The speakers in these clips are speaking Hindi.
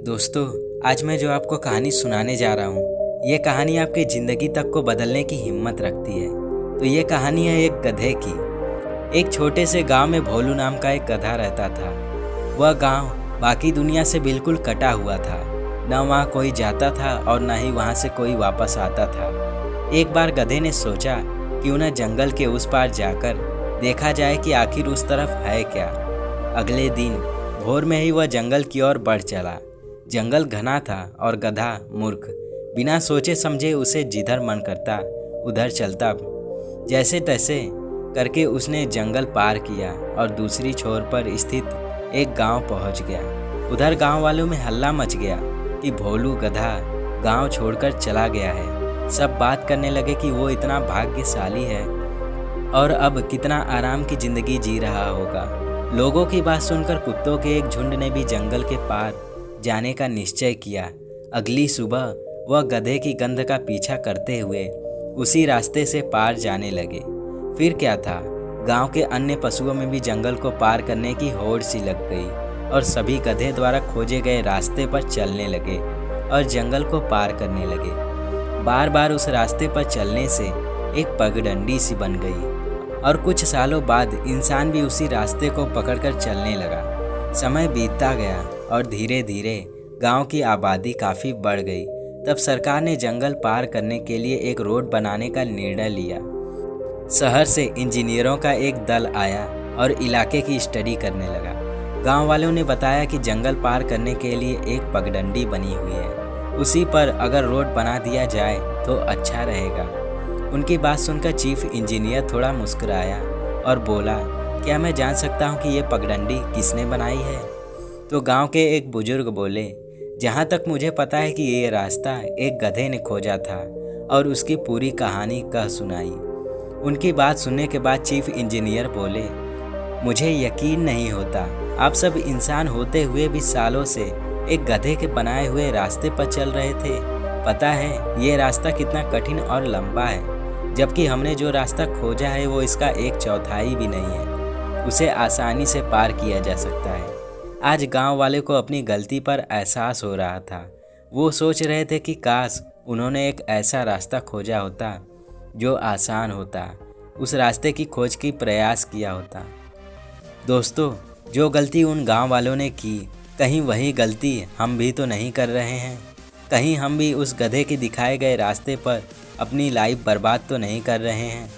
दोस्तों, आज मैं जो आपको कहानी सुनाने जा रहा हूँ, ये कहानी आपकी ज़िंदगी तक को बदलने की हिम्मत रखती है। तो ये कहानी है एक गधे की। एक छोटे से गांव में भोलू नाम का एक गधा रहता था। वह गांव बाकी दुनिया से बिल्कुल कटा हुआ था। न वहाँ कोई जाता था और न ही वहाँ से कोई वापस आता था। एक बार गधे ने सोचा क्यों न जंगल के उस पार जाकर देखा जाए कि आखिर उस तरफ है क्या। अगले दिन भोर में ही वह जंगल की ओर बढ़ चला। जंगल घना था और गधा मूर्ख बिना सोचे समझे उसे जिधर मन करता उधर चलता। जैसे तैसे करके उसने जंगल पार किया और दूसरी छोर पर स्थित एक गांव पहुंच गया। उधर गांव वालों में हल्ला मच गया कि भोलू गधा गांव छोड़कर चला गया है। सब बात करने लगे कि वो इतना भाग्यशाली है और अब कितना आराम की ज़िंदगी जी रहा होगा। लोगों की बात सुनकर कुत्तों के एक झुंड ने भी जंगल के पार जाने का निश्चय किया। अगली सुबह वह गधे की गंध का पीछा करते हुए उसी रास्ते से पार जाने लगे। फिर क्या था, गांव के अन्य पशुओं में भी जंगल को पार करने की होड़ सी लग गई और सभी गधे द्वारा खोजे गए रास्ते पर चलने लगे और जंगल को पार करने लगे। बार बार उस रास्ते पर चलने से एक पगडंडी सी बन गई और कुछ सालों बाद इंसान भी उसी रास्ते को पकड़कर चलने लगा। समय बीतता गया और धीरे धीरे गांव की आबादी काफ़ी बढ़ गई। तब सरकार ने जंगल पार करने के लिए एक रोड बनाने का निर्णय लिया। शहर से इंजीनियरों का एक दल आया और इलाके की स्टडी करने लगा। गांव वालों ने बताया कि जंगल पार करने के लिए एक पगडंडी बनी हुई है, उसी पर अगर रोड बना दिया जाए तो अच्छा रहेगा। उनकी बात सुनकर चीफ इंजीनियर थोड़ा मुस्कुराया और बोला, क्या मैं जान सकता हूँ कि ये पगडंडी किसने बनाई है? तो गांव के एक बुजुर्ग बोले, जहाँ तक मुझे पता है कि ये रास्ता एक गधे ने खोजा था और उसकी पूरी कहानी कह सुनाई। उनकी बात सुनने के बाद चीफ इंजीनियर बोले, मुझे यकीन नहीं होता आप सब इंसान होते हुए भी सालों से एक गधे के बनाए हुए रास्ते पर चल रहे थे। पता है ये रास्ता कितना कठिन और लंबा है, जबकि हमने जो रास्ता खोजा है वो इसका 1/4 भी नहीं है। उसे आसानी से पार किया जा सकता है। आज गांव वाले को अपनी गलती पर एहसास हो रहा था। वो सोच रहे थे कि काश उन्होंने एक ऐसा रास्ता खोजा होता जो आसान होता, उस रास्ते की खोज की प्रयास किया होता। दोस्तों, जो गलती उन गांव वालों ने की, कहीं वही गलती हम भी तो नहीं कर रहे हैं? कहीं हम भी उस गधे के दिखाए गए रास्ते पर अपनी लाइफ बर्बाद तो नहीं कर रहे हैं?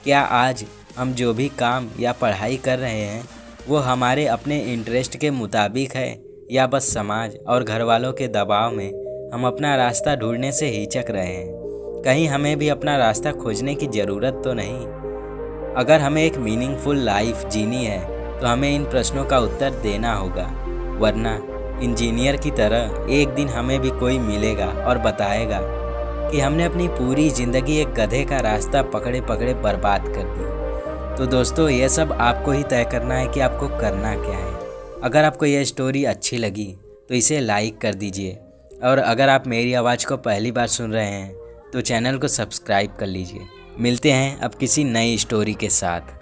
क्या आज हम जो भी काम या पढ़ाई कर रहे हैं वो हमारे अपने इंटरेस्ट के मुताबिक है, या बस समाज और घर वालों के दबाव में हम अपना रास्ता ढूंढने से हिचक रहे हैं? कहीं हमें भी अपना रास्ता खोजने की ज़रूरत तो नहीं? अगर हमें एक मीनिंगफुल लाइफ जीनी है तो हमें इन प्रश्नों का उत्तर देना होगा, वरना इंजीनियर की तरह एक दिन हमें भी कोई मिलेगा और बताएगा कि हमने अपनी पूरी ज़िंदगी एक गधे का रास्ता पकड़े पकड़े बर्बाद कर दी। तो दोस्तों, यह सब आपको ही तय करना है कि आपको करना क्या है। अगर आपको यह स्टोरी अच्छी लगी तो इसे लाइक कर दीजिए, और अगर आप मेरी आवाज़ को पहली बार सुन रहे हैं तो चैनल को सब्सक्राइब कर लीजिए। मिलते हैं अब किसी नई स्टोरी के साथ।